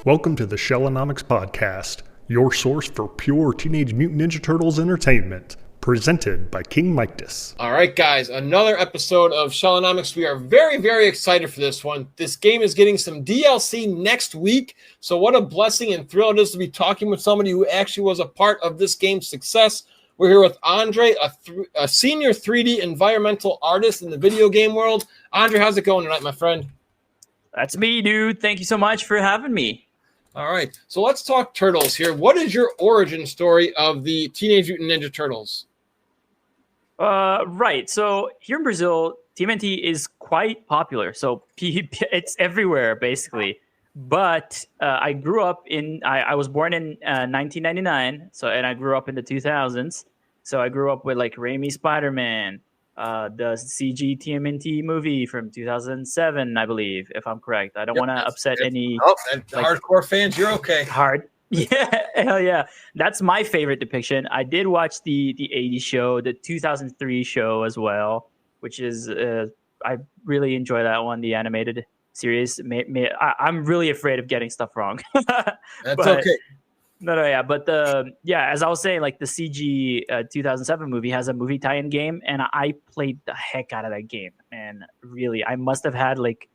Welcome to the Shellonomics Podcast, your source for pure Teenage Mutant Ninja Turtles entertainment, presented by King Mictus. All right, guys, another episode of Shellonomics. We are very, very excited for this one. This game is getting some DLC next week, so what a blessing and thrill it is to be talking with somebody who actually was a part of this game's success. We're here with Andre, a senior 3D environmental artist in the video game world. Andre, how's it going tonight, my friend? That's me, dude. Thank you so much for having me. All right, so let's talk Turtles here. What is your origin story of the Teenage Mutant Ninja Turtles? Right. So here in Brazil, TMNT is quite popular. So it's everywhere, basically. But I grew up I was born in 1999. And I grew up in the 2000s. So I grew up with like Raimi's Spider-Man, the CG TMNT movie from 2007, I believe, if I'm correct. I don't want to upset any hardcore fans. You're okay. Yeah, hell yeah. That's my favorite depiction. I did watch the 80s show, the 2003 show as well, which is, I really enjoy that one, the animated series. I'm really afraid of getting stuff wrong. That's okay. Yeah. But as I was saying, like the CG 2007 movie has a movie tie-in game, and I played the heck out of that game. And really, I must have had like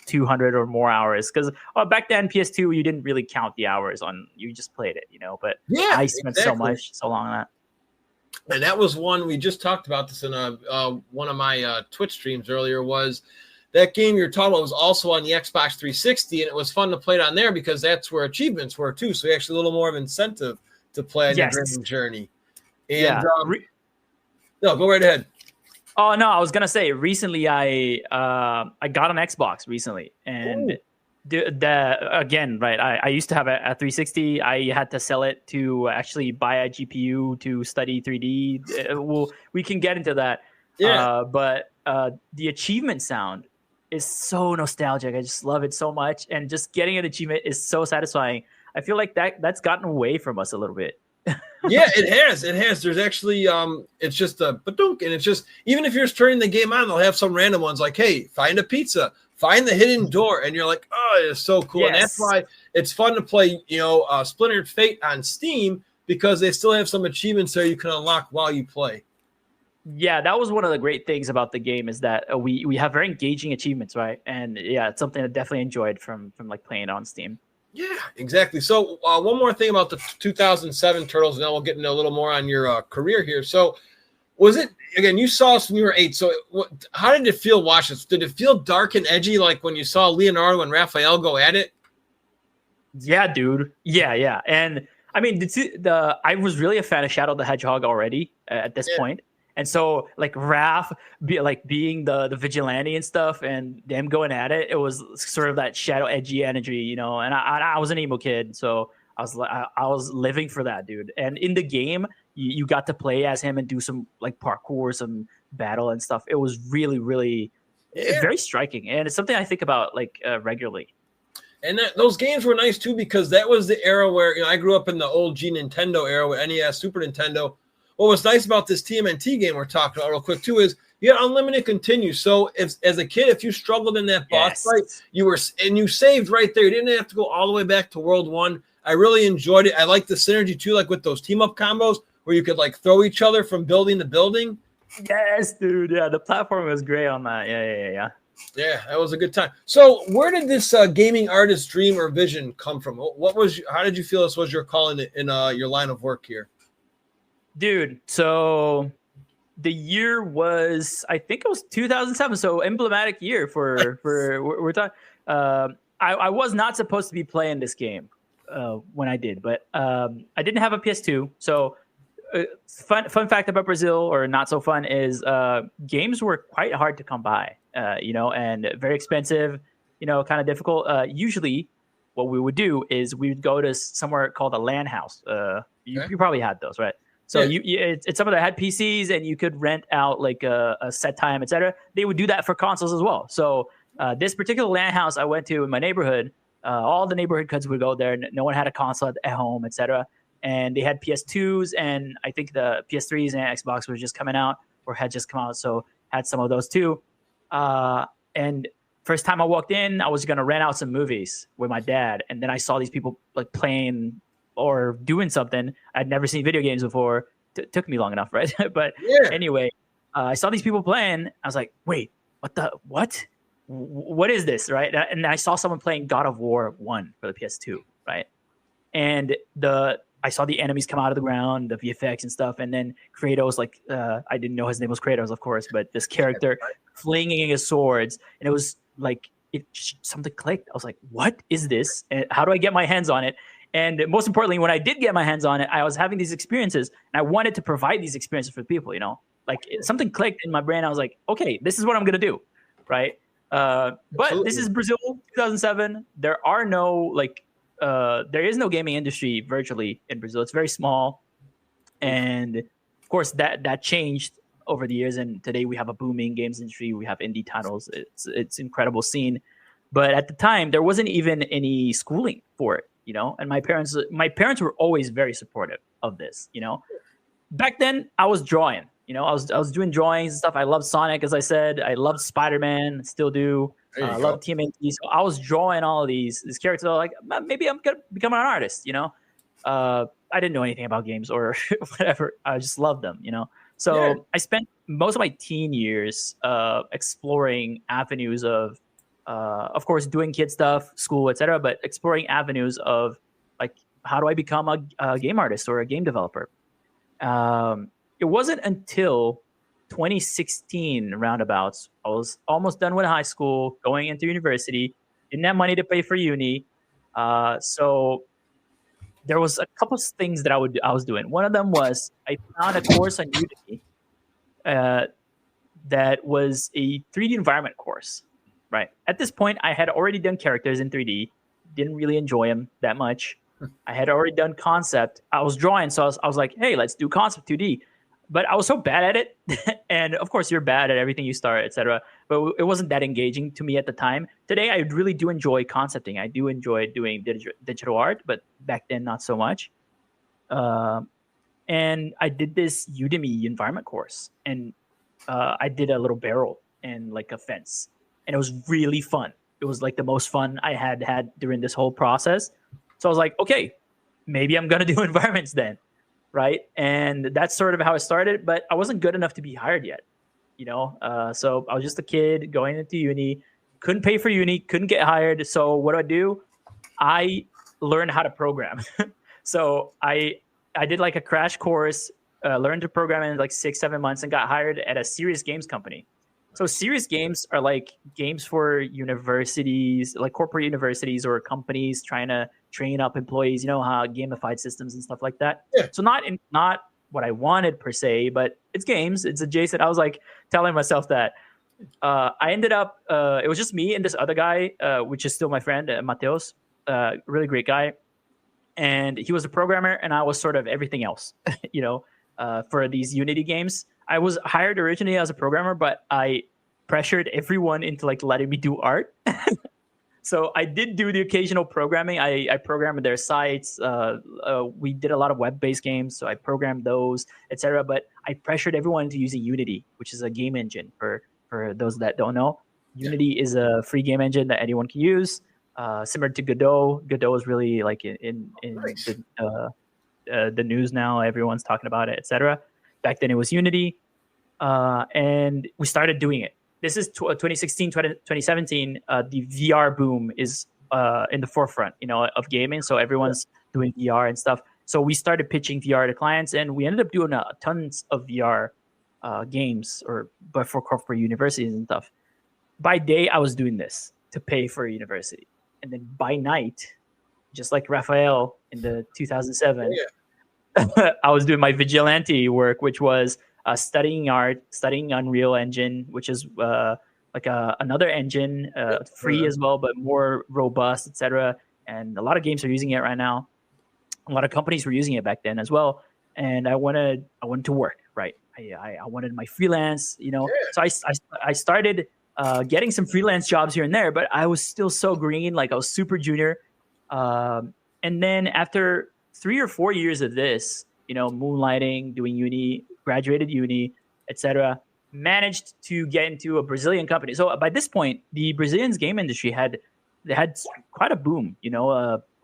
200 or more hours because back then PS2 you didn't really count the hours on, you just played it, but yeah, I spent so long on that. And that was one we just talked about this in one of my Twitch streams earlier. Was that game you're talking about was also on the Xbox 360, and it was fun to play it on there because that's where achievements were too. So actually a little more of incentive to play on your dream journey. And no, go right ahead. Oh no, I was gonna say recently I got an Xbox recently, and I used to have a 360. I had to sell it to actually buy a GPU to study 3D. We can get into that. Yeah. But the achievement sound is so nostalgic. I just love it so much, and just getting an achievement is so satisfying. I feel like that's gotten away from us a little bit. Yeah, it has. There's actually it's just a badunk, and it's just, even if you're just turning the game on, they'll have some random ones like, hey, find a pizza, find the hidden door, and you're like, oh, it's so cool. Yes. And that's why it's fun to play, Splintered Fate on Steam, because they still have some achievements there you can unlock while you play. Yeah, that was one of the great things about the game, is that we have very engaging achievements, right? And yeah, it's something I definitely enjoyed from like playing on Steam. Yeah, exactly. So one more thing about the 2007 Turtles, and then we'll get into a little more on your career here. So was it, again, you saw us when you were 8. So how did it feel watching this? Did it feel dark and edgy like when you saw Leonardo and Raphael go at it? Yeah, dude. Yeah. And I mean, I was really a fan of Shadow the Hedgehog already at this point. And so, like, Raph being the vigilante and stuff, and them going at it, it was sort of that shadow edgy energy, And I was an emo kid, so I was living for that, dude. And in the game, you got to play as him and do some like parkour, some battle and stuff. It was really, really very striking, and it's something I think about like regularly. And those games were nice too, because that was the era where I grew up in the old G Nintendo era with NES, Super Nintendo. What was nice about this TMNT game we're talking about real quick too is you had unlimited continues. So as a kid, if you struggled in that boss fight, you saved right there. You didn't have to go all the way back to World 1. I really enjoyed it. I like the synergy too, like with those team up combos where you could like throw each other from building to building. Yes, dude. Yeah, the platform was great on that. Yeah. Yeah, that was a good time. So where did this gaming artist dream or vision come from? How did you feel this was your calling in your line of work here? Dude, so the year was, I think it was 2007. So emblematic year for we're talking. I was not supposed to be playing this game when I did, but I didn't have a PS2. So fun fact about Brazil, or not so fun, is games were quite hard to come by, and very expensive, kind of difficult. Usually what we would do is we would go to somewhere called a LAN house. You probably had those, right? So it's someone that had PCs, and you could rent out like a set time, etc. They would do that for consoles as well. So this particular LAN house I went to in my neighborhood, all the neighborhood kids would go there. No one had a console at home, etc. And they had PS2s, and I think the PS3s and Xbox were just coming out or had just come out. So had some of those too. And first time I walked in, I was gonna rent out some movies with my dad, and then I saw these people like playing or doing something. I'd never seen video games before. Took me long enough, right? But anyway, I saw these people playing. I was like, wait, what? What is this, right? And I saw someone playing God of War 1 for the PS2, right? And I saw the enemies come out of the ground, the VFX and stuff, and then Kratos, like I didn't know his name was Kratos, of course, but this character flinging his swords, and it was like something clicked. I was like, "What is this? And how do I get my hands on it?" And most importantly, when I did get my hands on it, I was having these experiences, and I wanted to provide these experiences for people. Like something clicked in my brain. I was like, "Okay, this is what I'm gonna do," right? But this is Brazil, 2007. There are no there is no gaming industry virtually in Brazil. It's very small, and of course that changed over the years. And today we have a booming games industry. We have indie titles. It's incredible scene, but at the time there wasn't even any schooling for it, And my parents were always very supportive of this, Back then I was drawing, I was doing drawings and stuff. I loved Sonic, as I said. I loved Spider-Man, still do. I love TMNT. So I was drawing all of these characters. I was like, maybe I'm gonna become an artist, I didn't know anything about games or whatever. I just loved them, So I spent most of my teen years exploring avenues of course, doing kid stuff, school, etc., but exploring avenues of like, how do I become a game artist or a game developer? It wasn't until 2016 roundabouts. I was almost done with high school, going into university, didn't have money to pay for uni. So there was a couple of things that I was doing. One of them was I found a course on Udemy that was a 3D environment course. Right. At this point, I had already done characters in 3D. Didn't really enjoy them that much. I had already done concept. I was drawing, so I was like, hey, let's do concept 2D. But I was so bad at it. And of course, you're bad at everything you start, etc. But it wasn't that engaging to me at the time. Today, I really do enjoy concepting. I do enjoy doing digital art, but back then, not so much. And I did this Udemy environment course. And I did a little barrel and like a fence. And it was really fun. It was like the most fun I had during this whole process. So I was like, okay, maybe I'm going to do environments then. Right. And that's sort of how it started. But I wasn't good enough to be hired yet. So I was just a kid going into uni, couldn't pay for uni, couldn't get hired. So what do? I learned how to program. So I did like a crash course, learned to program in like 6-7 months and got hired at a serious games company. So serious games are like games for universities, like corporate universities or companies trying to train up employees, how gamified systems and stuff like that. Yeah. So not what I wanted per se, but it's games. It's adjacent. I was like telling myself that. I ended up, it was just me and this other guy, which is still my friend, Mateos, really great guy. And he was a programmer and I was sort of everything else, for these Unity games. I was hired originally as a programmer, but I pressured everyone into like letting me do art. So I did do the occasional programming. I programmed their sites. We did a lot of web-based games, so I programmed those, etc. But I pressured everyone into using Unity, which is a game engine for those that don't know. Unity is a free game engine that anyone can use, similar to Godot. Godot is really like in nice. The news now. Everyone's talking about it, etc. Back then it was Unity, and we started doing it. This is 2016, 2017. The VR boom is in the forefront, of gaming. So everyone's doing VR and stuff. So we started pitching VR to clients, and we ended up doing tons of VR games, but for corporate universities and stuff. By day, I was doing this to pay for a university, and then by night, just like Raphael in the 2007. Yeah. I was doing my vigilante work, which was studying art, studying Unreal Engine, which is another engine, free as well, but more robust, etc. And a lot of games are using it right now. A lot of companies were using it back then as well. And I wanted to work, right? I wanted my freelance, Yeah. So I started getting some freelance jobs here and there, but I was still so green, like I was super junior. And then after 3 or 4 years of this, moonlighting, doing uni, graduated uni, etc., managed to get into a Brazilian company. So by this point, the Brazilian's game industry had quite a boom.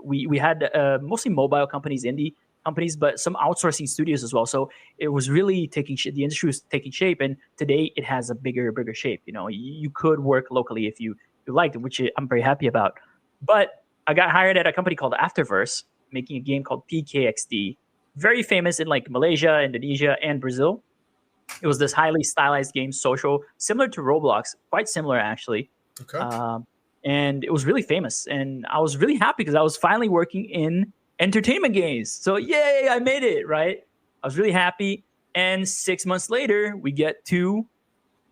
We had mostly mobile companies, indie companies, but some outsourcing studios as well. So it was really taking shape. The industry was taking shape, and today it has a bigger shape. You could work locally if you liked it, which I'm very happy about. But I got hired at a company called Afterverse, making a game called PKXD, very famous in like Malaysia, Indonesia, and Brazil. It was this highly stylized game, social, similar to Roblox, quite similar actually. Okay. And it was really famous. And I was really happy because I was finally working in entertainment games. So yay, I made it, right? I was really happy. And 6 months later, we get to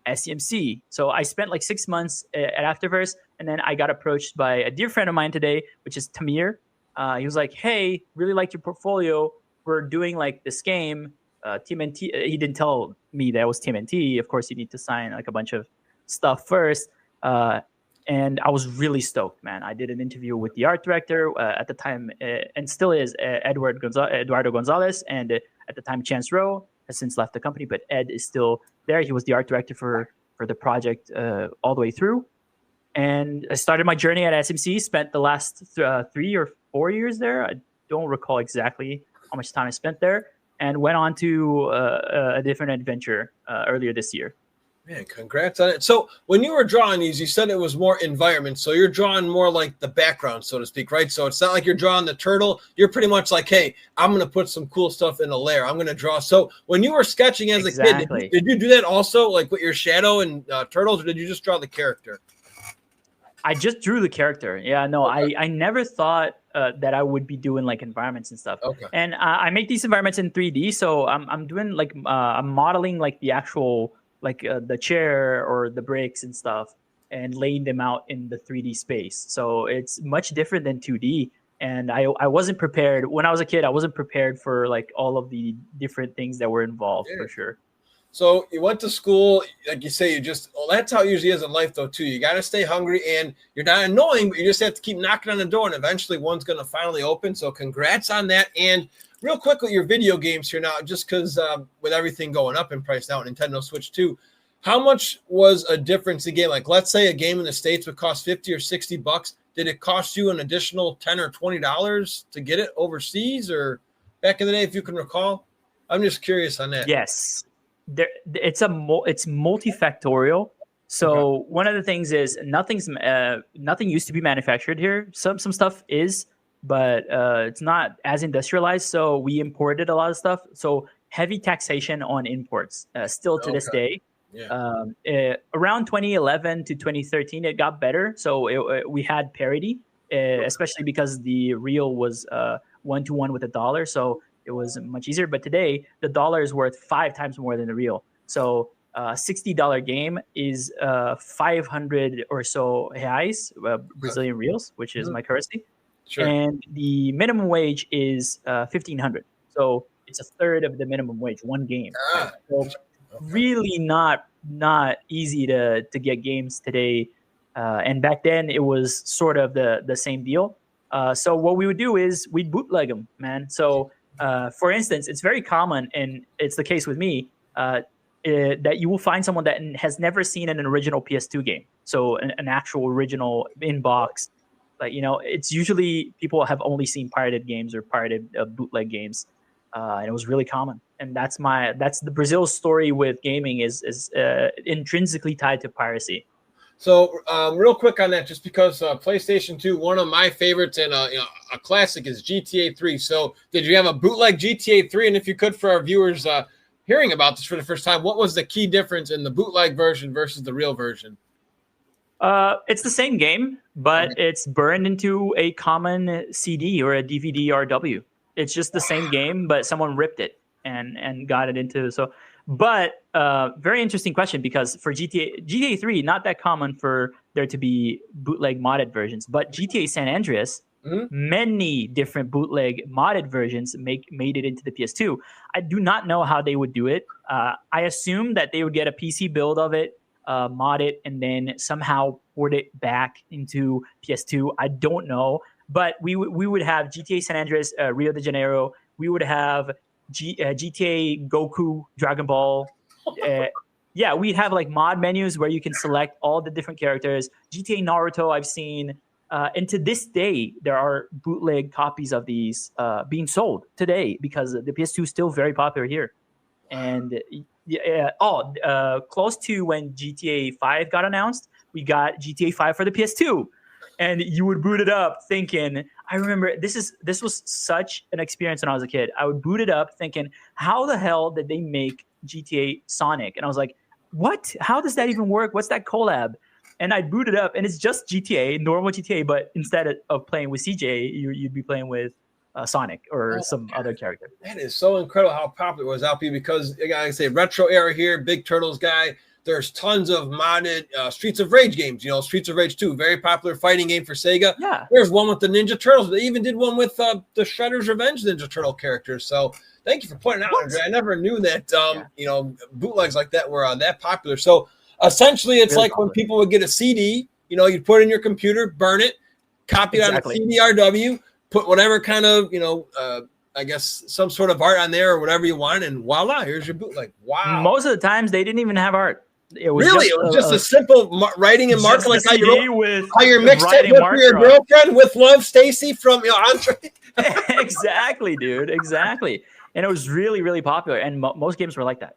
SCMC. So I spent like 6 months at Afterverse, and then I got approached by a dear friend of mine today, which is Tamir. He was like, hey, really liked your portfolio. We're doing like this game, TMNT. He didn't tell me that it was TMNT. Of course, you need to sign like a bunch of stuff first. And I was really stoked, man. I did an interview with the art director at the time, and still is Eduardo Gonzalez, and at the time Chance Rowe has since left the company, but Ed is still there. He was the art director for the project all the way through. And I started my journey at SMC, spent the last 3 or 4 years there. I don't recall exactly how much time I spent there, and went on to a different adventure earlier this year. Man, congrats on it. So when you were drawing these, you said it was more environment. So you're drawing more like the background, so to speak, right? So it's not like you're drawing the turtle. You're pretty much like, hey, I'm going to put some cool stuff in a layer. I'm going to draw. So when you were sketching as a kid, did you do that also, like with your shadow and turtles, or did you just draw the character? I just drew the character. Yeah, no, okay. I never thought that I would be doing like environments and stuff. Okay. And I make these environments in 3D. So I'm doing like, I'm modeling like the actual, like the chair or the bricks and stuff, and laying them out in the 3D space. So it's much different than 2D. And I wasn't prepared. When I was a kid, I wasn't prepared for like all of the different things that were involved, for sure. So you went to school, like you say, that's how it usually is in life though too. You got to stay hungry, and you're not annoying, but you just have to keep knocking on the door, and eventually one's going to finally open. So congrats on that. And real quick with your video games here now, just because with everything going up in price now, Nintendo Switch 2, how much was a difference in game? Like, let's say a game in the States would cost $50 or $60. Did it cost you an additional $10 or $20 to get it overseas, or back in the day, if you can recall? I'm just curious on that. Yes, it's multifactorial. So one of the things is nothing used to be manufactured here. Some stuff is, but it's not as industrialized. So we imported a lot of stuff. So heavy taxation on imports still to this day. Yeah. Around 2011 to 2013, it got better. So we had parity, especially because the real was 1-to-1 with the dollar. So it was much easier. But today, the dollar is worth 5 times more than the real. So $60 game is 500 or so reais, Brazilian reals, which is my currency. Sure. And the minimum wage is 1,500. So it's a third of the minimum wage, one game. So really not easy to get games today. And back then it was sort of the same deal. So what we would do is we'd bootleg them, man. So for instance, it's very common, and it's the case with me, that you will find someone that has never seen an original PS2 game. So an actual original in box. Like, it's usually people have only seen pirated games or pirated bootleg games. And it was really common. And that's the Brazil story with gaming is intrinsically tied to piracy. So real quick on that, just because PlayStation 2, one of my favorites and a classic is GTA 3. So did you have a bootleg GTA 3? And if you could, for our viewers hearing about this for the first time, what was the key difference in the bootleg version versus the real version? It's the same game, but it's burned into a common CD or a DVD RW. It's just the same game, but someone ripped it and got it into so. But very interesting question, because for GTA 3, not that common for there to be bootleg modded versions, but GTA San Andreas, many different bootleg modded versions made it into the PS2. I do not know how they would do it. I assume that they would get a PC build of it, mod it, and then somehow port it back into PS2. I don't know. But we would have GTA San Andreas, Rio de Janeiro. We would have GTA Goku, Dragon Ball, yeah, we have like mod menus where you can select all the different characters. GTA Naruto, I've seen. And to this day, there are bootleg copies of these being sold today because the PS2 is still very popular here. And close to when GTA 5 got announced, we got GTA 5 for the PS2. And you would boot it up thinking, I remember this was such an experience when I was a kid. I would boot it up thinking, how the hell did they make GTA Sonic? And I was like, what? How does that even work? What's that collab? And I'd boot it up, and it's just GTA, normal GTA, but instead of playing with CJ, you'd be playing with Sonic or some other character. That is so incredible how popular it was out here because, like I say, retro era here, Big Turtles guy. There's tons of modded Streets of Rage games. You know, Streets of Rage 2, very popular fighting game for Sega. Yeah. There's one with the Ninja Turtles. They even did one with the Shredder's Revenge Ninja Turtle characters. So thank you for pointing out, Andre. I never knew that, you know, bootlegs like that were that popular. So essentially, it's really like popular. When people would get a CD, you know, you'd put it in your computer, burn it, copy it on a CD-RW, put whatever kind of, you know, I guess some sort of art on there or whatever you want, and voila, here's your bootleg. Wow. Most of the times, they didn't even have art. It was just a simple writing and marking, like how your mixtape for your girlfriend with love, Stacy from Andre. Exactly, dude. Exactly. And it was really, really popular. And most games were like that.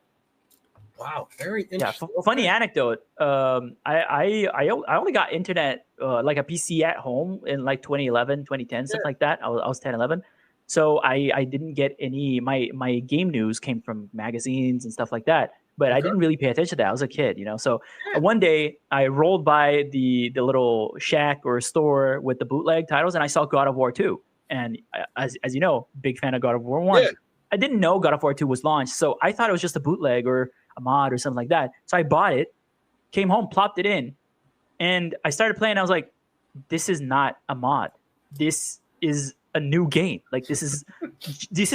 Wow, very interesting. Yeah, funny anecdote. I only got internet like a PC at home in like 2011, 2010, stuff like that. I was 10, 11. So I didn't get any. My game news came from magazines and stuff like that. But I didn't really pay attention to that. I was a kid, you know. So one day I rolled by the little shack or store with the bootleg titles, and I saw God of War 2. And as you know, big fan of God of War 1. Yeah. I didn't know God of War 2 was launched, so I thought it was just a bootleg or a mod or something like that. So I bought it, came home, plopped it in, and I started playing. I was like, this is not a mod. This is a new game. Like this is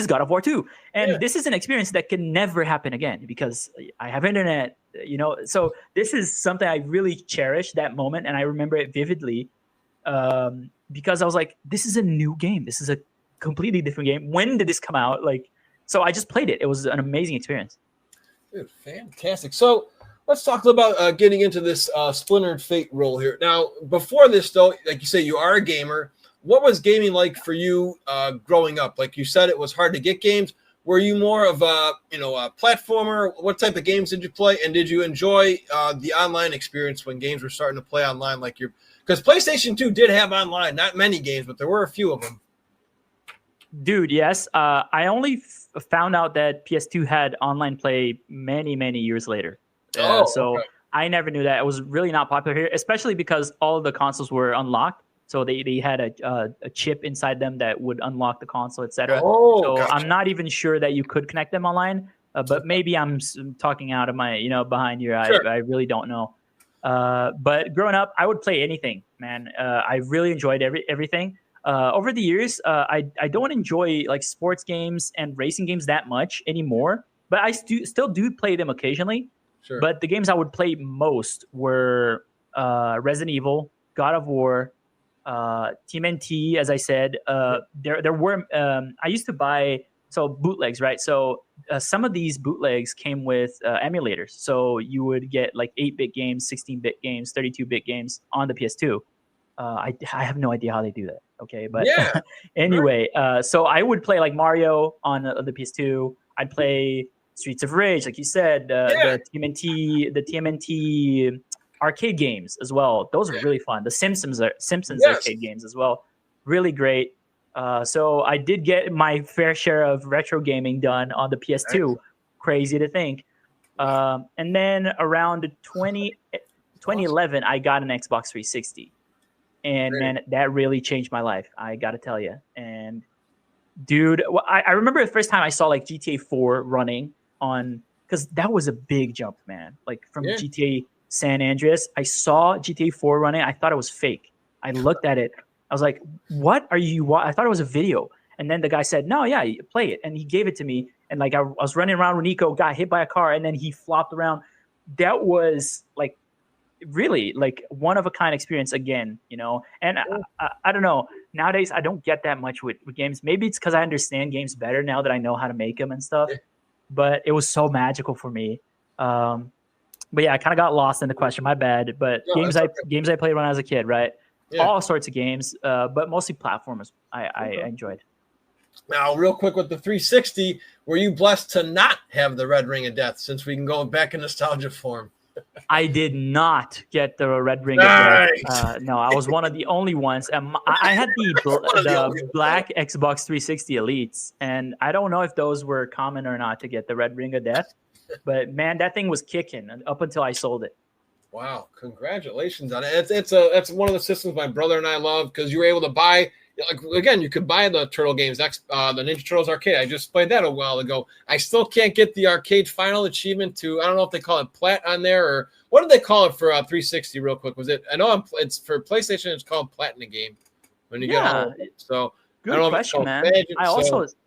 God of War 2. And this is an experience that can never happen again because I have internet, you know. So this is something I really cherish, that moment, and I remember it vividly because I was like, this is a new game. This is a completely different game. When did this come out? Like, so I just played it. It was an amazing experience. Dude, fantastic. So let's talk about getting into this Splintered Fate role here. Now, before this, though, like you say, you are a gamer. What was gaming like for you growing up? Like you said, it was hard to get games. Were you more of a platformer? What type of games did you play? And did you enjoy the online experience when games were starting to play online? Like because PlayStation 2 did have online, not many games, but there were a few of them. Dude, yes. I only found out that PS2 had online play many, many years later. So I never knew that. It was really not popular here, especially because all of the consoles were unlocked. So they had a chip inside them that would unlock the console, etc. So gotcha. I'm not even sure that you could connect them online, but maybe I'm talking out of my, behind your eye. Sure. I really don't know. But growing up, I would play anything, man. I really enjoyed everything. Over the years, I don't enjoy like sports games and racing games that much anymore, but I still do play them occasionally. Sure. But the games I would play most were Resident Evil, God of War, TMNT, as I said. There were I used to buy bootlegs, right? So some of these bootlegs came with emulators. So you would get like 8-bit games, 16-bit games, 32-bit games on the PS2. I have no idea how they do that. Okay, but anyway, so I would play like Mario on the PS2. I'd play Streets of Rage, like you said, the TMNT arcade games as well. Those are really fun. The Simpsons arcade games as well, really great. So I did get my fair share of retro gaming done on the PS2. Crazy to think. And then around 2011, I got an Xbox 360. And man, that really changed my life. I got to tell you. And dude, I remember the first time I saw like GTA 4 running on, because that was a big jump, man. Like from GTA San Andreas, I saw GTA 4 running. I thought it was fake. I looked at it. I was like, what are you? I thought it was a video. And then the guy said, no, yeah, you play it. And he gave it to me. And like I was running around with Nico, got hit by a car, and then he flopped around. That was like, really like one of a kind experience again, and I don't know, nowadays I don't get that much with games. Maybe it's because I understand games better now that I know how to make them and stuff, but it was so magical for me. But yeah, I kind of got lost in the question. My bad. But No, games it's okay. games I played when I was a kid, right? Yeah. All sorts of games, but mostly platformers. I enjoyed. Now, real quick with the 360, were you blessed to not have the Red Ring of Death since we can go back in nostalgia form? I did not get the Red Ring Nice. of Death. No, I was one of the only ones. I had the black Xbox 360 Elites, and I don't know if those were common or not to get the Red Ring of Death. But man, that thing was kicking up until I sold it. Wow, congratulations on it. It's one of the systems my brother and I love because you were able to buy. Like, again, you could buy the Turtle games, the Ninja Turtles arcade. I just played that a while ago. I still can't get the arcade final achievement to. I don't know if they call it plat on there or what did they call it for 360. Real quick, was it? I know it's for PlayStation. It's called Platinum Game when you get home. So good I don't know question, man.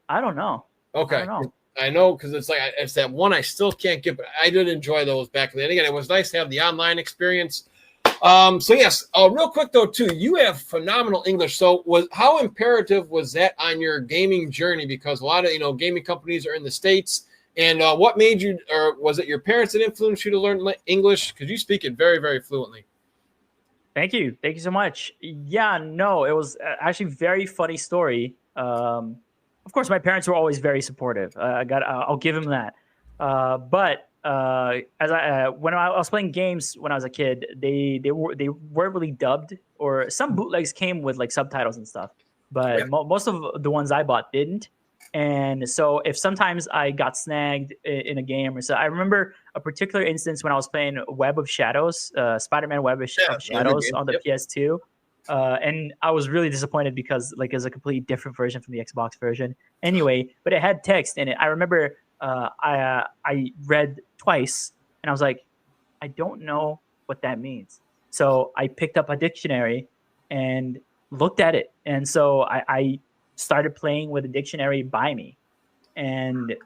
I don't know. Okay. I don't know. I know because it's that one I still can't get, but I did enjoy those back then. Again, it was nice to have the online experience. So yes, real quick though too, you have phenomenal English. So how imperative was that on your gaming journey? Because a lot of gaming companies are in the States, and what made you, or was it your parents that influenced you to learn English? Because you speak it very, very fluently. Thank you so much. Yeah, no, it was actually a very funny story. Of course, my parents were always very supportive. I'll give them that. But when I was playing games when I was a kid, they weren't really dubbed, or some bootlegs came with like subtitles and stuff. But most of the ones I bought didn't. And so if sometimes I got snagged in a game or so, I remember a particular instance when I was playing Web of Shadows, Spider-Man Web of Shadows on the PS2. And I was really disappointed because like it's a completely different version from the Xbox version. Anyway, but it had text in it. I remember I read twice and I was like, I don't know what that means. So I picked up a dictionary and looked at it. And so I started playing with a dictionary by me. And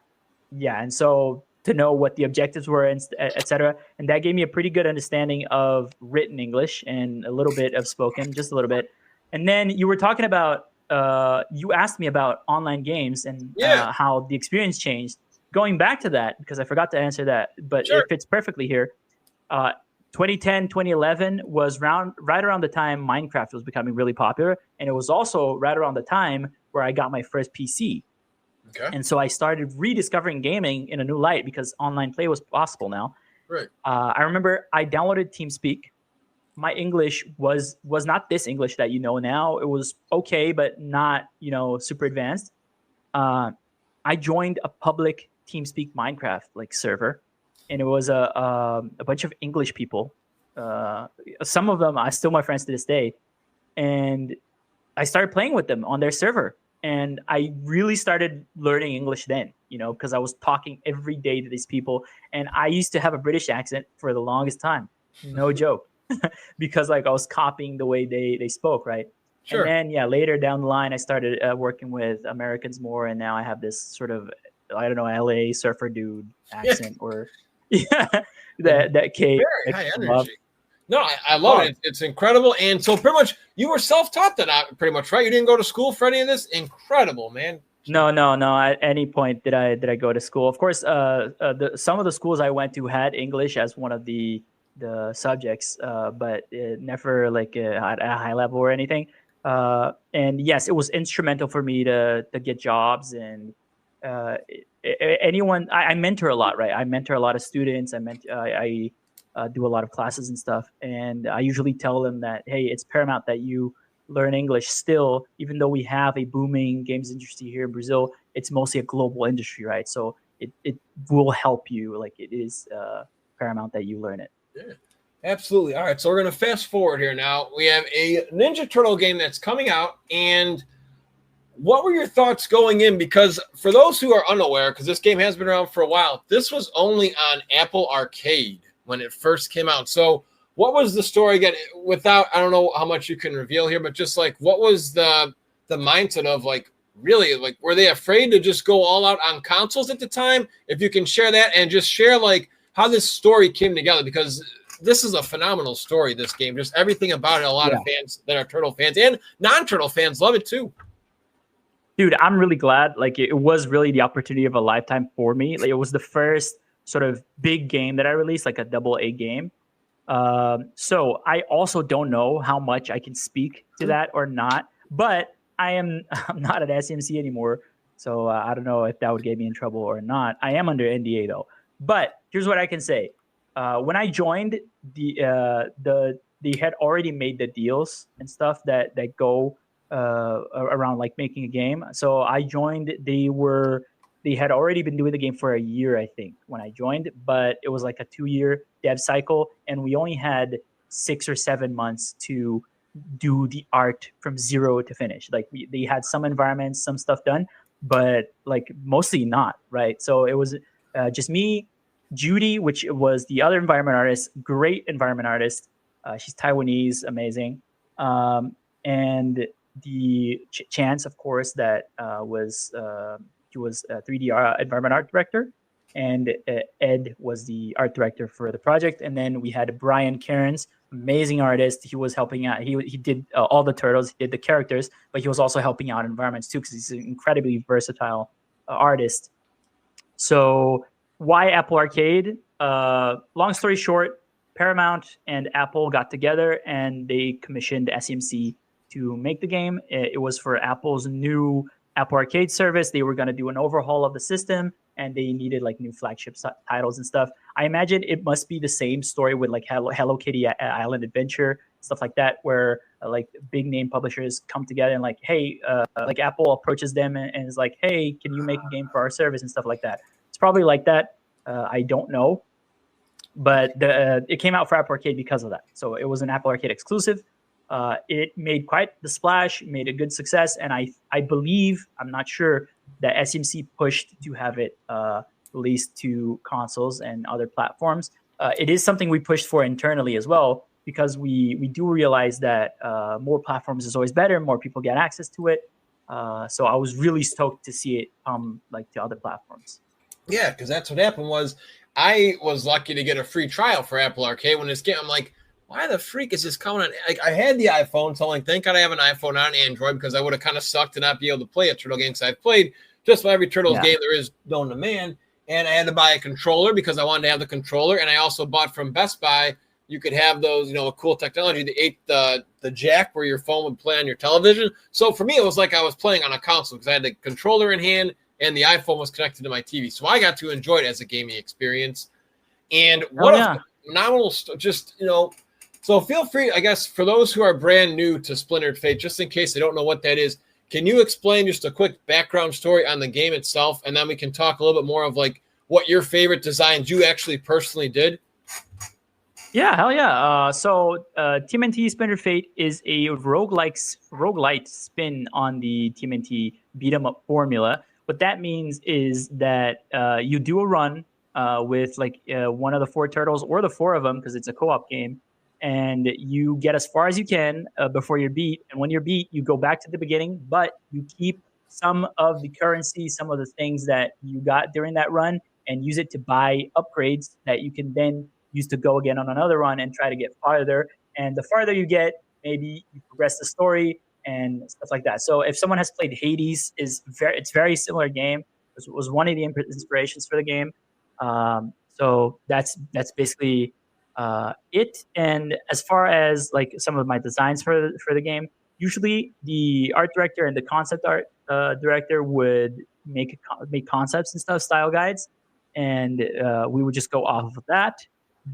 so to know what the objectives were, and et cetera. And that gave me a pretty good understanding of written English and a little bit of spoken, just a little bit. And then you were talking about, you asked me about online games and how the experience changed. Going back to that, because I forgot to answer that, but it fits perfectly here. 2010, 2011 was right around the time Minecraft was becoming really popular. And it was also right around the time where I got my first PC. Okay. And so I started rediscovering gaming in a new light because online play was possible now. Right. I remember I downloaded TeamSpeak. My English was not this English that you know now. It was okay, but not super advanced. I joined a public TeamSpeak Minecraft like server, and it was a bunch of English people. Some of them are still my friends to this day, and I started playing with them on their server. And I really started learning English then, because I was talking every day to these people. And I used to have a British accent for the longest time. No joke. Because like I was copying the way they spoke, right? Sure. And then, later down the line, I started working with Americans more. And now I have this sort of, I don't know, LA surfer dude accent or that K. Very high energy. No, I love it. It's incredible. And so pretty much you were self-taught that pretty much, right? You didn't go to school for any of this? Incredible, man. No. At any point did I go to school. Of course, some of the schools I went to had English as one of the subjects, but it never like at a high level or anything. And yes, it was instrumental for me to get jobs and anyone. I mentor a lot, right? I mentor a lot of students. I do a lot of classes and stuff. And I usually tell them that, hey, it's paramount that you learn English still, even though we have a booming games industry here in Brazil, it's mostly a global industry, right? So it will help you. Like it is paramount that you learn it. Yeah, absolutely. All right. So we're going to fast forward here now. We have a Ninja Turtle game that's coming out. And what were your thoughts going in? Because for those who are unaware, because this game has been around for a while, this was only on Apple Arcade when it first came out. So what was the story again? Without, I don't know how much you can reveal here, but just like, what was the mindset of like, really, like, were they afraid to just go all out on consoles at the time? If you can share that and just share like how this story came together, because this is a phenomenal story, this game, just everything about it. A lot of fans that are Turtle fans and non-Turtle fans love it too. Dude, I'm really glad. Like it was really the opportunity of a lifetime for me. Like it was the first sort of big game that I released, like a double A game. So I also don't know how much I can speak to that or not, but I'm not at SMC anymore. So I don't know if that would get me in trouble or not. I am under NDA though. But here's what I can say. When I joined, they had already made the deals and stuff that go around like making a game. So I joined. They had already been doing the game for a year, I think, when I joined, but it was like a 2-year dev cycle, and we only had 6 or 7 months to do the art from zero to finish. Like they had some environments, some stuff done, but like mostly not, right? So it was just me, Judy, which was the other environment artist, great environment artist. She's Taiwanese, amazing. And the Chance, of course, that he was a 3D environment art director, and Ed was the art director for the project. And then we had Brian Cairns, amazing artist. He was helping out. He did all the turtles, he did the characters, but he was also helping out environments too because he's an incredibly versatile artist. So why Apple Arcade? Long story short, Paramount and Apple got together and they commissioned SMC to make the game. It was for Apple's new Apple Arcade service. They were going to do an overhaul of the system, and they needed like new flagship titles and stuff. I imagine it must be the same story with like Hello Kitty Island Adventure, stuff like that, where like big name publishers come together and like, hey, like Apple approaches them and is like, hey, can you make a game for our service and stuff like that. It's probably like that. I don't know, but it came out for Apple Arcade because of that. So it was an Apple Arcade exclusive. It made quite the splash, made a good success, and I believe, I'm not sure, that SMC pushed to have it released to consoles and other platforms. It is something we pushed for internally as well, because we do realize that more platforms is always better, more people get access to it. So I was really stoked to see it come like to other platforms. Yeah, because that's what happened. Was I was lucky to get a free trial for Apple Arcade when this game. I'm like, why the freak is this coming on? Like, I had the iPhone, so I'm like, thank God I have an iPhone, not an Android, because I would have kind of sucked to not be able to play a Turtle game, because I've played just about every Turtles game there is known to man. And I had to buy a controller because I wanted to have the controller. And I also bought from Best Buy, you could have those, cool technology, the jack where your phone would play on your television. So for me, it was like I was playing on a console because I had the controller in hand and the iPhone was connected to my TV. So I got to enjoy it as a gaming experience. And what a phenomenal, so feel free, I guess, for those who are brand new to Splintered Fate, just in case they don't know what that is, can you explain just a quick background story on the game itself? And then we can talk a little bit more of like what your favorite designs you actually personally did. Yeah, hell yeah. So TMNT Splintered Fate is a roguelite spin on the TMNT beat 'em up formula. What that means is that you do a run with like one of the 4 turtles or the 4 of them, because it's a co-op game, and you get as far as you can before you're beat. And when you're beat, you go back to the beginning, but you keep some of the currency, some of the things that you got during that run, and use it to buy upgrades that you can then use to go again on another run and try to get farther. And the farther you get, maybe you progress the story and stuff like that. So if someone has played Hades, it's very similar game. It was one of the inspirations for the game. So that's basically it. And as far as like some of my designs for the game, usually the art director and the concept art director would make concepts and stuff, style guides, and we would just go off of that.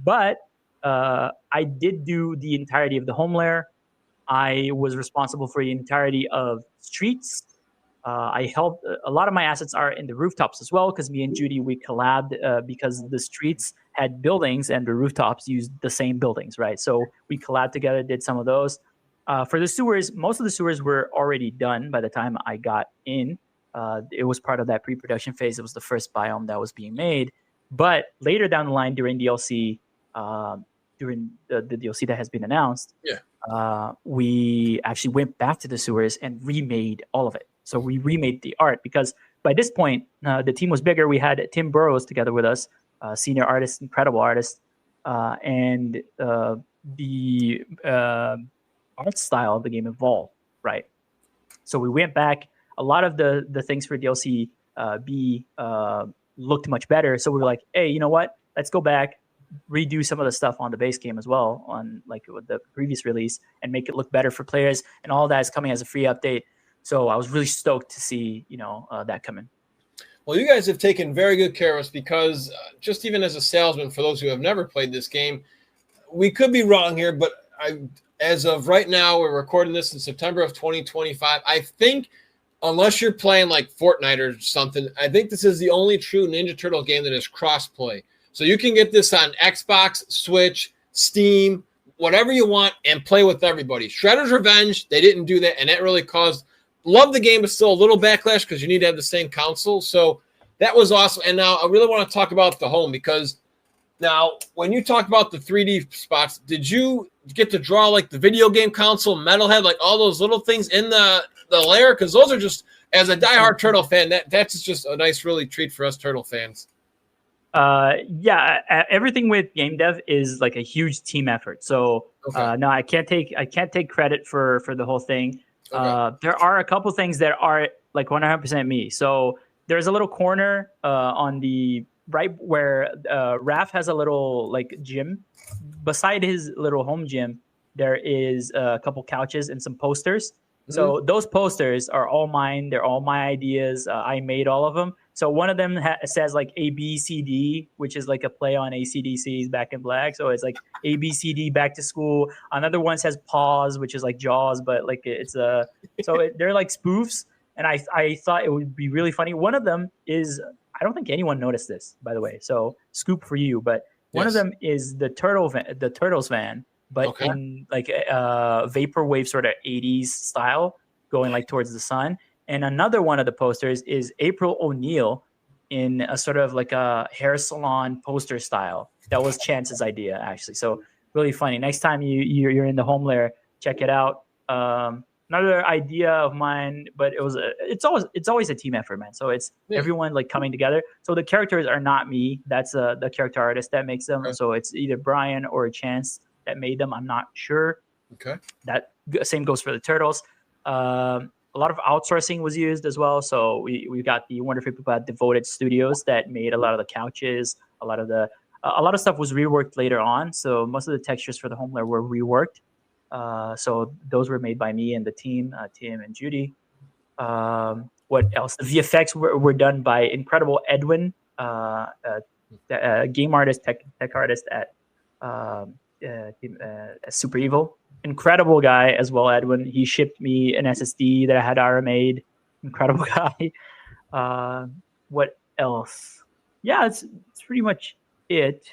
But I did do the entirety of the home layer. I was responsible for the entirety of streets. I helped. A lot of my assets are in the rooftops as well, because me and Judy, we collabed because the streets had buildings and the rooftops used the same buildings, right? So we collabed together, did some of those. For the sewers, most of the sewers were already done by the time I got in. It was part of that pre-production phase. It was the first biome that was being made. But later down the line, during DLC, during the DLC that has been announced, we actually went back to the sewers and remade all of it. So we remade the art, because by this point, the team was bigger. We had Tim Burrows together with us, senior artist, incredible artist, and the art style of the game evolved, right? So we went back. A lot of the things for DLC B looked much better. So we were like, hey, you know what? Let's go back, redo some of the stuff on the base game as well on like with the previous release and make it look better for players. And all that is coming as a free update. So I was really stoked to see, that come in. Well, you guys have taken very good care of us because just even as a salesman, for those who have never played this game, we could be wrong here, but as of right now, we're recording this in September of 2025. I think unless you're playing like Fortnite or something, I think this is the only true Ninja Turtle game that is cross-play. So you can get this on Xbox, Switch, Steam, whatever you want, and play with everybody. Shredder's Revenge, they didn't do that, and that really caused – love the game, but still a little backlash because you need to have the same console. So that was awesome. And now I really want to talk about the home because now when you talk about the 3D spots, did you get to draw like the video game console, Metalhead, like all those little things in the layer? Because those are just – as a diehard Turtle fan, that's just a nice really treat for us Turtle fans. Everything with game dev is like a huge team effort. So no, I can't take credit for the whole thing. Okay. There are a couple things that are like 100% me. So there's a little corner on the right where Raph has a little like gym. Beside his little home gym, there is a couple couches and some posters. Mm-hmm. So those posters are all mine. They're all my ideas. I made all of them. So one of them says like ABCD, which is like a play on AC/DC's Back in Black. So it's like ABCD Back to School. Another one says Pause, which is like Jaws, but like it's they're like spoofs. And I thought it would be really funny. One of them is, I don't think anyone noticed this, by the way. So scoop for you, but one of them is the Turtles van, but in like vaporwave sort of 80s style, going like towards the sun. And another one of the posters is April O'Neil in a sort of like a hair salon poster style. That was Chance's idea, actually. So really funny. Next time you're in the home lair, check it out. Another idea of mine, but it's always a team effort, man. So it's everyone like coming together. So the characters are not me. That's the character artist that makes them. Okay. So it's either Brian or Chance that made them. I'm not sure. Okay. That same goes for the Turtles. A lot of outsourcing was used as well. So we got the wonderful people at Devoted Studios that made a lot of the couches. A lot of stuff was reworked later on. So most of the textures for the home lair were reworked. So those were made by me and the team, Tim and Judy. What else? The VFX were done by incredible Edwin, game artist, tech artist at Super Evil. Incredible guy as well, Edwin. He shipped me an SSD that I had RMA'd. Incredible guy. What else? Yeah, it's pretty much it.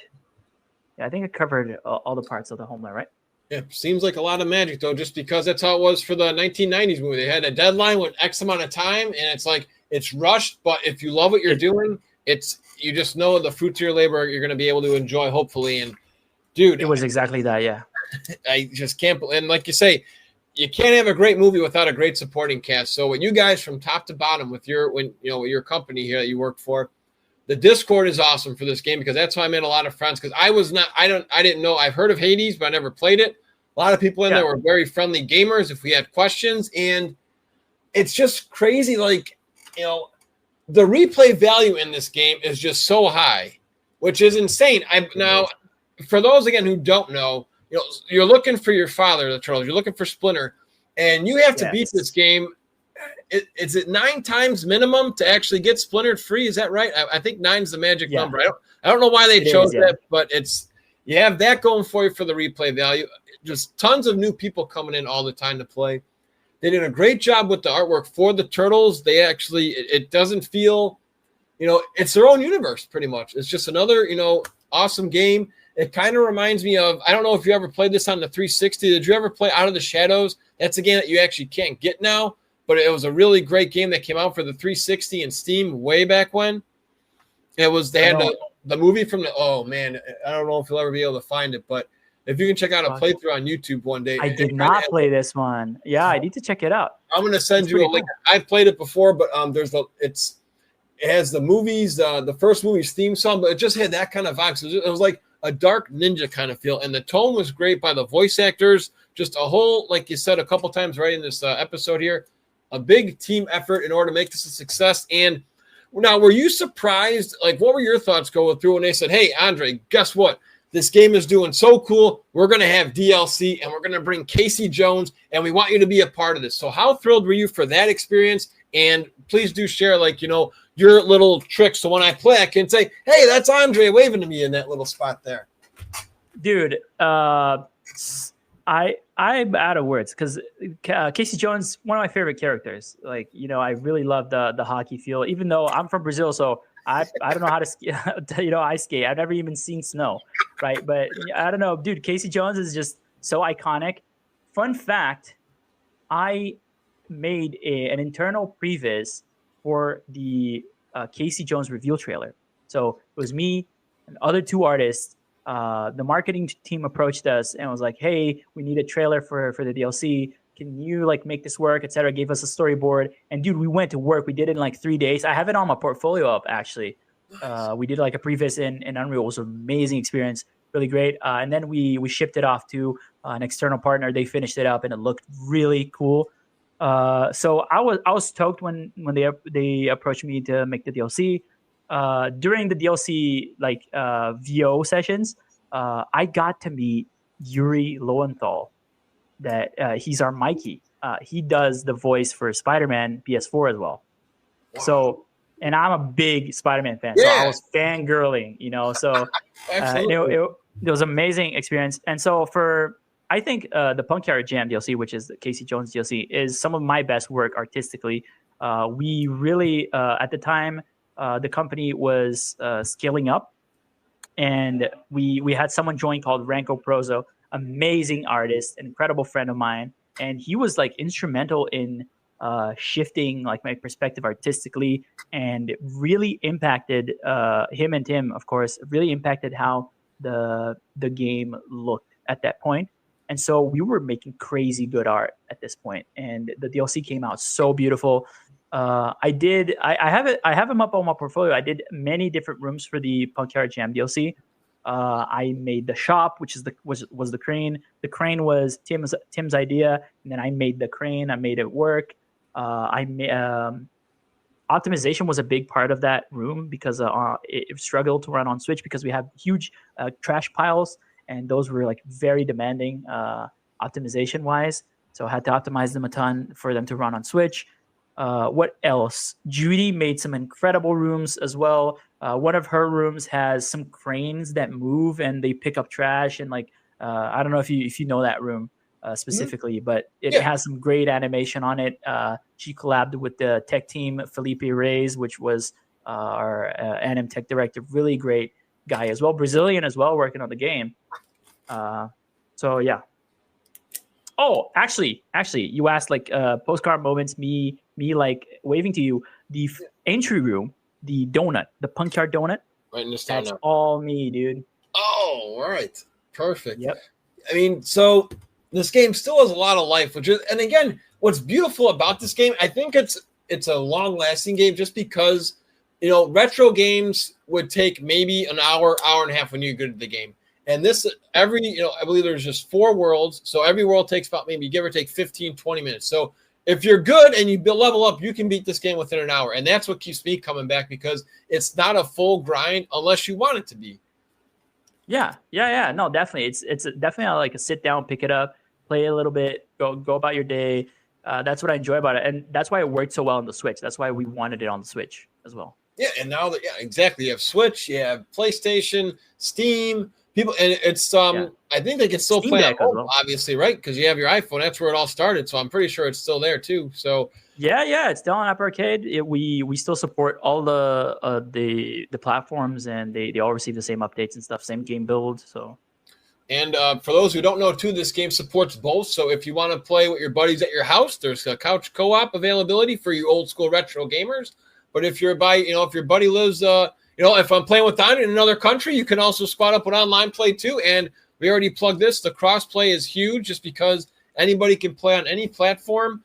Yeah, I think I covered all the parts of the home lair, right? Yeah, seems like a lot of magic, though, just because that's how it was for the 1990s movie. They had a deadline with X amount of time, and it's like it's rushed, but if you love what you're doing, you just know the fruits of your labor you're going to be able to enjoy, hopefully. And, dude. It was exactly that, yeah. I just can't – and like you say, you can't have a great movie without a great supporting cast. So what you guys from top to bottom with your your company here that you work for, the Discord is awesome for this game because that's how I made a lot of friends because I didn't know. I've heard of Hades, but I never played it. A lot of people in there were very friendly gamers if we had questions. And it's just crazy. Like, the replay value in this game is just so high, which is insane. Now, for those, again, who don't know, you're looking for your father, the Turtles. You're looking for Splinter, and you have to beat this game. Is it 9 times minimum to actually get Splintered free? Is that right? I think 9's the magic number. I don't know why they chose that, but you have that going for you for the replay value. Just tons of new people coming in all the time to play. They did a great job with the artwork for the Turtles. They actually, it doesn't feel, it's their own universe pretty much. It's just another, awesome game. It kind of reminds me of, I don't know if you ever played this on the 360. Did you ever play Out of the Shadows? That's a game that you actually can't get now, but it was a really great game that came out for the 360 and Steam way back when. They had the movie from oh man, I don't know if you'll ever be able to find it, but if you can check out a playthrough on YouTube one day. I did not play this one. Yeah, I need to check it out. I'm going to send you a link. Cool. I've played it before, but it has the movies, the first movie's theme song, but it just had that kind of vibe. So it was like a dark ninja kind of feel, and the tone was great by the voice actors. Just a whole, like you said a couple times right in this episode here, a big team effort in order to make this a success. And Now, were you surprised? Like, what were your thoughts going through when they said, hey, Andre, guess what? This game is doing so cool. We're going to have DLC, and we're going to bring Casey Jones, and we want you to be a part of this. So how thrilled were you for that experience? And please do share, like, your little tricks. So when I play, I can say, hey, that's Andre waving to me in that little spot there. Dude, I'm out of words because Casey Jones, one of my favorite characters. Like, I really love the hockey feel, even though I'm from Brazil. So I don't know how to ski, ice skate. I've never even seen snow. Right. But I don't know, dude, Casey Jones is just so iconic. Fun fact, I made an internal previs for the Casey Jones reveal trailer. So it was me and other two artists. The marketing team approached us and was like, hey, we need a trailer for the DLC. Can you make this work, et cetera? Gave us a storyboard. And dude, we went to work. We did it in 3 days. I have it on my portfolio up, actually. Nice. We did a previs in Unreal. It was an amazing experience. Really great. And then we shipped it off to an external partner. They finished it up and it looked really cool. So I was stoked when they approached me to make the DLC. During the DLC VO sessions, I got to meet Yuri Lowenthal. That he's our Mikey. He does the voice for Spider-Man PS4 as well. Wow. So, and I'm a big Spider-Man fan, so I was fangirling, So it was an amazing experience. And so I think the Punkyard Jam DLC, which is the Casey Jones DLC, is some of my best work artistically. We really, at the time, the company was scaling up, and we had someone join called Ranko Prozo, amazing artist, an incredible friend of mine, and he was instrumental in shifting my perspective artistically, and really impacted him and Tim, of course, really impacted how the game looked at that point. And so we were making crazy good art at this point, and the DLC came out so beautiful. I have him up on my portfolio. I did many different rooms for the Punkyard Jam DLC. I made the shop, which was the crane. The crane was Tim's idea, and then I made the crane. I made it work. Optimization was a big part of that room because it struggled to run on Switch because we have huge trash piles, and those were very demanding optimization wise. So I had to optimize them a ton for them to run on Switch. What else? Judy made some incredible rooms as well. One of her rooms has some cranes that move and they pick up trash, and I don't know if you know that room specifically, but it has some great animation on it. She collabed with the tech team, Felipe Reyes, which was our anim tech director, really great guy as well, Brazilian as well, working on the game. So yeah. Oh, actually, you asked postcard moments, me waving to you. The entry room, the donut, the Punkyard donut. Right in this That's all me, dude. Oh, all right. Perfect. Yep. I mean, so this game still has a lot of life, and again, what's beautiful about this game, I think it's a long-lasting game just because, retro games would take maybe an hour and a half when you're good at the game. And this, I believe there's just 4 worlds. So every world takes about maybe give or take 15, 20 minutes. So if you're good and you level up, you can beat this game within an hour. And that's what keeps me coming back, because it's not a full grind unless you want it to be. Yeah. No, definitely. It's definitely a sit down, pick it up, play a little bit, go about your day. That's what I enjoy about it. And that's why it worked so well on the Switch. That's why we wanted it on the Switch as well. Yeah. And now exactly. You have Switch, you have PlayStation, Steam. People, and it's I think they can still play at home, obviously, right? Because you have your iPhone. That's where it all started. So I'm pretty sure it's still there too. So yeah, it's still on Apple Arcade. We still support all the platforms, and they all receive the same updates and stuff, same game build. So, and for those who don't know too, this game supports both. So if you want to play with your buddies at your house, there's a couch co-op availability for you old school retro gamers. But if you're if your buddy lives if I'm playing with Don in another country, you can also spot up with online play too. And we already plugged this. The cross-play is huge just because anybody can play on any platform.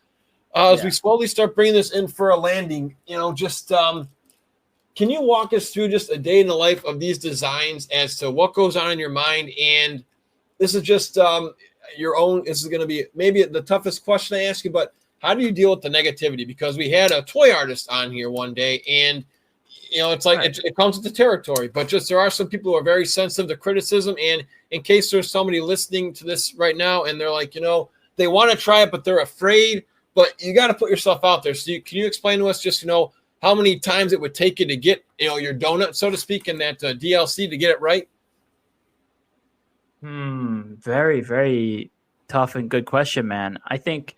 As we slowly start bringing this in for a landing, can you walk us through just a day in the life of these designs as to what goes on in your mind? And this is just your own. This is going to be maybe the toughest question I ask you, but how do you deal with the negativity? Because we had a toy artist on here one day, and it's like it comes with the territory. But just there are some people who are very sensitive to criticism. And in case there's somebody listening to this right now and they're like, they want to try it, but they're afraid. But you got to put yourself out there. So can you explain to us just, how many times it would take you to get, your donut, so to speak, in that DLC to get it right? Very, very tough and good question, man. I think,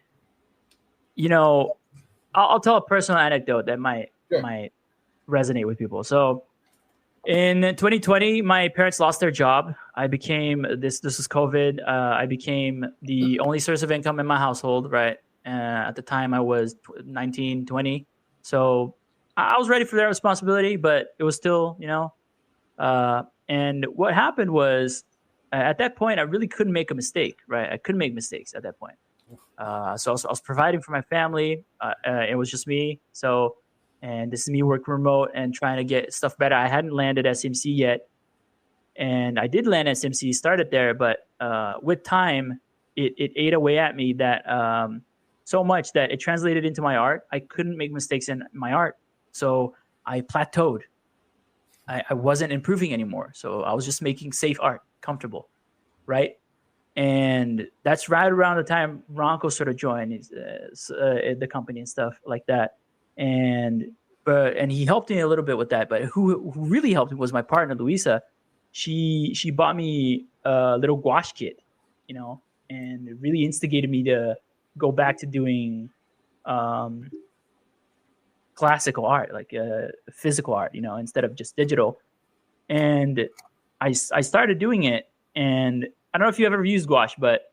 I'll tell a personal anecdote that might resonate with people. So in 2020, my parents lost their job. I became this is COVID. I became the only source of income in my household, right? At the time I was 19, 20. So I was ready for that responsibility, but it was still, and what happened was at that point, I really couldn't make a mistake, right? I couldn't make mistakes at that point. So I was providing for my family. It was just me. So, and this is me working remote and trying to get stuff better. I hadn't landed SMC yet. And I did land SMC, started there, but with time, it ate away at me that so much that it translated into my art. I couldn't make mistakes in my art. So I plateaued. I wasn't improving anymore. So I was just making safe art, comfortable, right? And that's right around the time Ronco sort of joined the company and stuff like that. And he helped me a little bit with that. But who really helped me was my partner, Luisa. She bought me a little gouache kit, and it really instigated me to go back to doing classical art, like physical art, instead of just digital. And I started doing it, and I don't know if you ever used gouache, but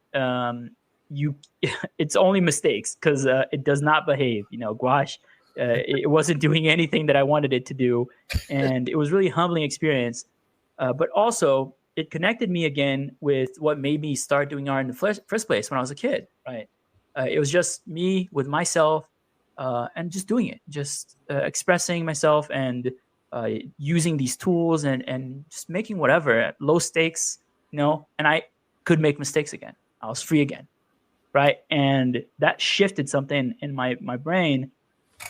it's only mistakes because it does not behave. Gouache, it wasn't doing anything that I wanted it to do, and it was really a humbling experience. But also, it connected me again with what made me start doing art in the first place when I was a kid. Right, it was just me with myself, and just doing it, just expressing myself and using these tools and just making whatever at low stakes. And I could make mistakes again. I was free again, right? And that shifted something in my brain,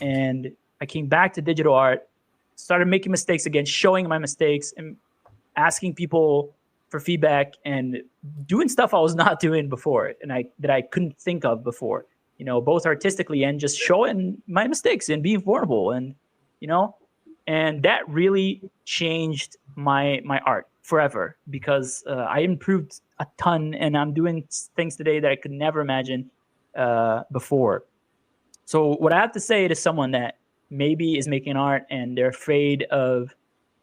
and I came back to digital art, started making mistakes again, showing my mistakes and asking people for feedback and doing stuff I was not doing before and that I couldn't think of before, both artistically and just showing my mistakes and being vulnerable and that really changed my art forever because I improved a ton and I'm doing things today that I could never imagine before. So what I have to say to someone that maybe is making art and they're afraid of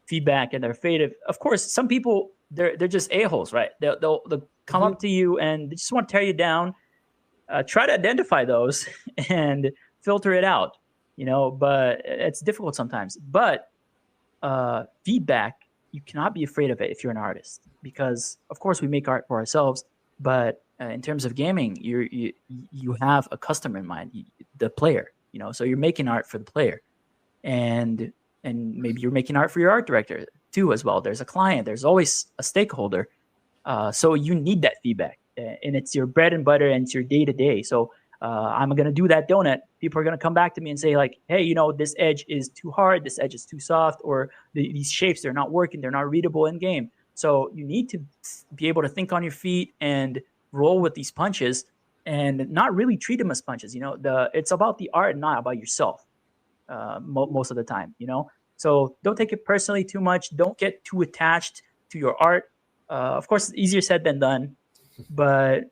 feedback and they're afraid of course, some people, they're just a-holes, right? They'll come up to you and they just want to tear you down. Try to identify those and filter it out, but it's difficult sometimes. But feedback, you cannot be afraid of it if you're an artist, because of course we make art for ourselves, but in terms of gaming, you have a customer in mind, the player, so you're making art for the player, and maybe you're making art for your art director too as well. There's a client, there's always a stakeholder, so you need that feedback, and it's your bread and butter and it's your day to day. So I'm going to do that donut. People are going to come back to me and say like, hey, this edge is too hard. This edge is too soft, or these shapes, they're not working. They're not readable in game. So you need to be able to think on your feet and roll with these punches and not really treat them as punches. It's about the art, not about yourself most of the time, So don't take it personally too much. Don't get too attached to your art. Of course, it's easier said than done, but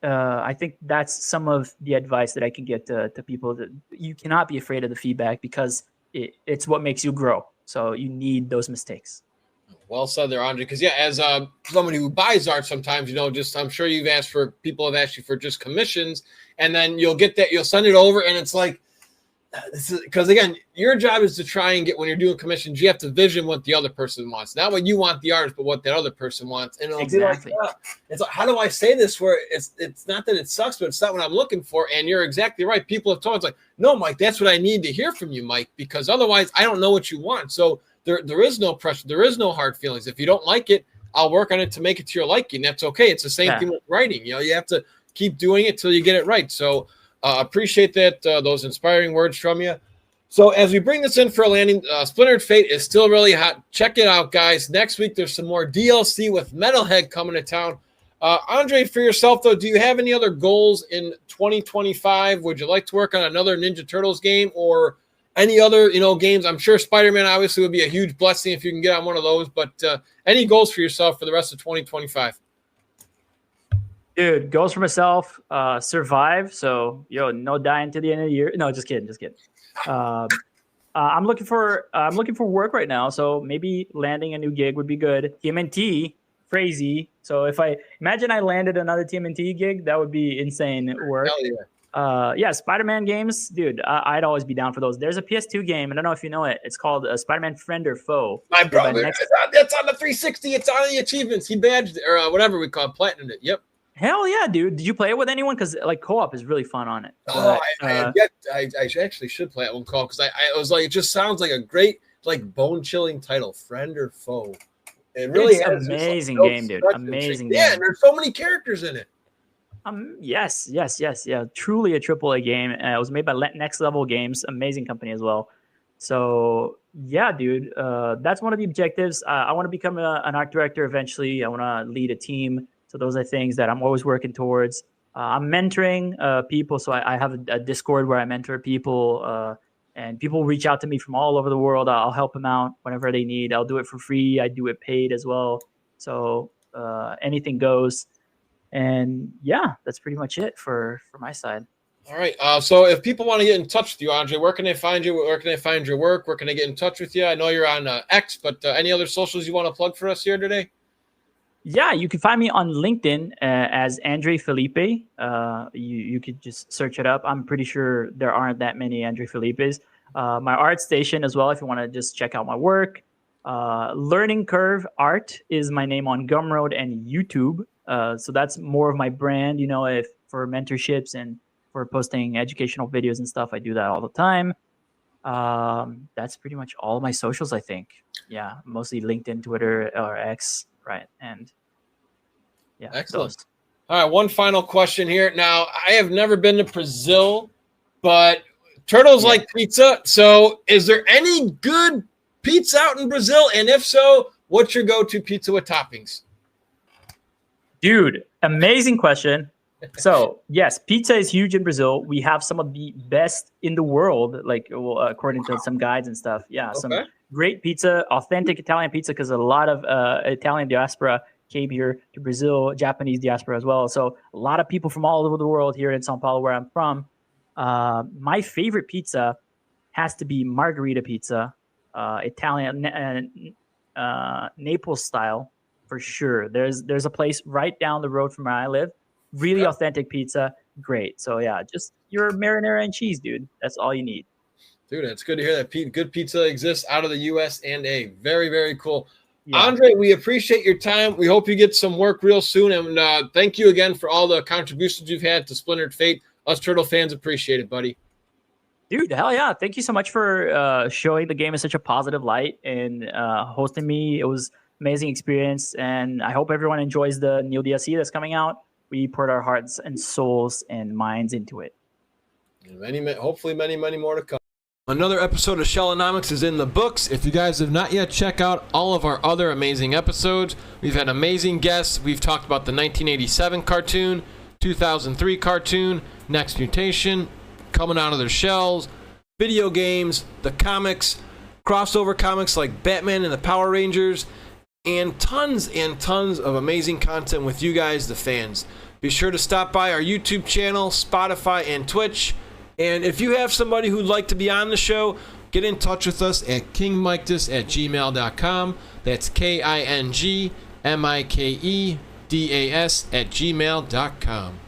I think that's some of the advice that I can get to people, that you cannot be afraid of the feedback because it's what makes you grow. So you need those mistakes. Well said there, Andre. Because as somebody who buys art sometimes, I'm sure people have asked you for just commissions, and then you'll get that, you'll send it over, and it's like, because again, your job is to try and get, when you're doing commissions, you have to vision what the other person wants, not what you want the artist, but what that other person wants. And it'll exactly. Be like, it's like, how do I say this where it's not that it sucks, but it's not what I'm looking for. And you're exactly right. People have told us like, no, Mike, that's what I need to hear from you, Mike, because otherwise I don't know what you want. So there is no pressure. There is no hard feelings. If you don't like it, I'll work on it to make it to your liking. That's okay. It's the same thing with writing. You have to keep doing it till you get it right. So appreciate that, those inspiring words from you. So as we bring this in for a landing, Splintered Fate is still really hot. Check it out, guys. Next week, there's some more DLC with Metalhead coming to town. Andre, for yourself, though, do you have any other goals in 2025? Would you like to work on another Ninja Turtles game or any other, games? I'm sure Spider-Man obviously would be a huge blessing if you can get on one of those, but any goals for yourself for the rest of 2025? Dude, goals for myself, survive. So, no dying to the end of the year. No, just kidding. I'm looking for work right now. So maybe landing a new gig would be good. TMNT, crazy. So if I landed another TMNT gig, that would be insane work. Hell yeah. Spider-Man games, dude. I'd always be down for those. There's a PS2 game. I don't know if you know it. It's called Spider-Man Friend or Foe. My brother, that's on the 360. It's on the achievements. He badged it, or whatever we call it, platinumed it. Yep. Hell yeah, dude! Did you play it with anyone? Because co-op is really fun on it. I actually should play it one call because I was like, it just sounds like a great, bone-chilling title, Friend or Foe. It really is amazing game, dude. Amazing game. Yeah, and there's so many characters in it. Yes. Yeah, truly a AAA game. It was made by Next Level Games, amazing company as well. So yeah, dude, that's one of the objectives. I want to become an art director eventually. I want to lead a team. So those are things that I'm always working towards. I'm mentoring people. So I have a Discord where I mentor people and people reach out to me from all over the world. I'll help them out whenever they need. I'll do it for free. I do it paid as well. So anything goes. And yeah, that's pretty much it for my side. All right. So if people want to get in touch with you, Andre, where can they find you? Where can they find your work? Where can they get in touch with you? I know you're on X, but any other socials you want to plug for us here today? Yeah, you can find me on LinkedIn as Andre Felipe. You could just search it up. I'm pretty sure there aren't that many Andre Felipes. My art station as well, if you want to just check out my work. Learning Curve Art is my name on Gumroad and YouTube. So that's more of my brand, if for mentorships and for posting educational videos and stuff. I do that all the time. That's pretty much all my socials, I think. Yeah, mostly LinkedIn, Twitter, or X. Right. And yeah. Excellent. Those. All right. One final question here. Now, I have never been to Brazil, but turtles like pizza. So is there any good pizza out in Brazil? And if so, what's your go-to pizza with toppings? Dude, amazing question. So yes, pizza is huge in Brazil. We have some of the best in the world, according to some guides and stuff. Yeah. Okay. Some great pizza, authentic Italian pizza, because a lot of Italian diaspora came here to Brazil, Japanese diaspora as well. So a lot of people from all over the world here in Sao Paulo, where I'm from. My favorite pizza has to be margarita pizza, Italian, Naples style for sure. There's a place right down the road from where I live. Really authentic pizza, great. So yeah, just your marinara and cheese, dude. That's all you need. Dude, it's good to hear that good pizza exists out of the U.S. and A. Very, very cool. Yeah. Andre, we appreciate your time. We hope you get some work real soon. And thank you again for all the contributions you've had to Splintered Fate. Us Turtle fans appreciate it, buddy. Dude, hell yeah. Thank you so much for showing the game in such a positive light and hosting me. It was an amazing experience. And I hope everyone enjoys the new DLC that's coming out. We poured our hearts and souls and minds into it. And hopefully many more to come. Another episode of Shellonomics is in the books. If you guys have not yet checked out all of our other amazing episodes, we've had amazing guests. We've talked about the 1987 cartoon, 2003 cartoon, Next Mutation, coming out of their shells, video games, the comics, crossover comics like Batman and the Power Rangers, and tons of amazing content with you guys, the fans. Be sure to stop by our YouTube channel, Spotify, and Twitch. And if you have somebody who'd like to be on the show, get in touch with us at kingmikedas@gmail.com. That's KINGMIKEDAS@gmail.com.